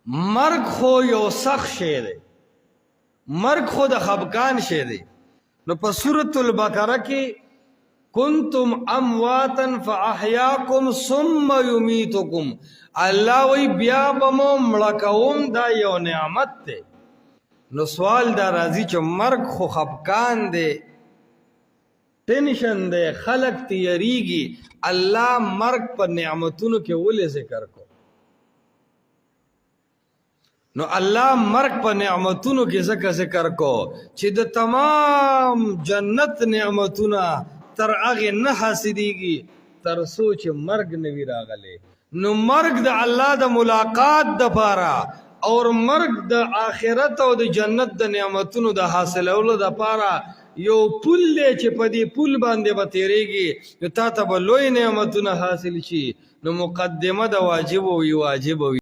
مرگ خو یو سخت شی دی، مرگ خو د خفقان شی دی. نو په سورۃ البقره کې کنتم امواتا فاحیاکم ثم یمیتکم، الله وی بیا بمو مړکوم، دا یو نعمت دی. نو سوال دا راځي چې مرگ خو خفقان دی، ټینشن دی، خلق تیریږي، الله مرگ په نعمتونو کې ولې ذکر کو؟ نو الله مرگ په نعمتونو کې ځکه ذکر کو چې د تمام جنت نعمتونه تر هغه نه حاصلېږي تر څو چې مرگ نه وي راغلی. نو مرگ د الله د ملاقات دپاره اور مرگ د آخرت او د جنت د نعمتونو د حاصلولو دپاره یو پل دی چې په دې پل باندې به تیریږي، نو تا ته به لوی نعمتونه حاصل شي. نو مقدمه د واجب وي، واجب وي.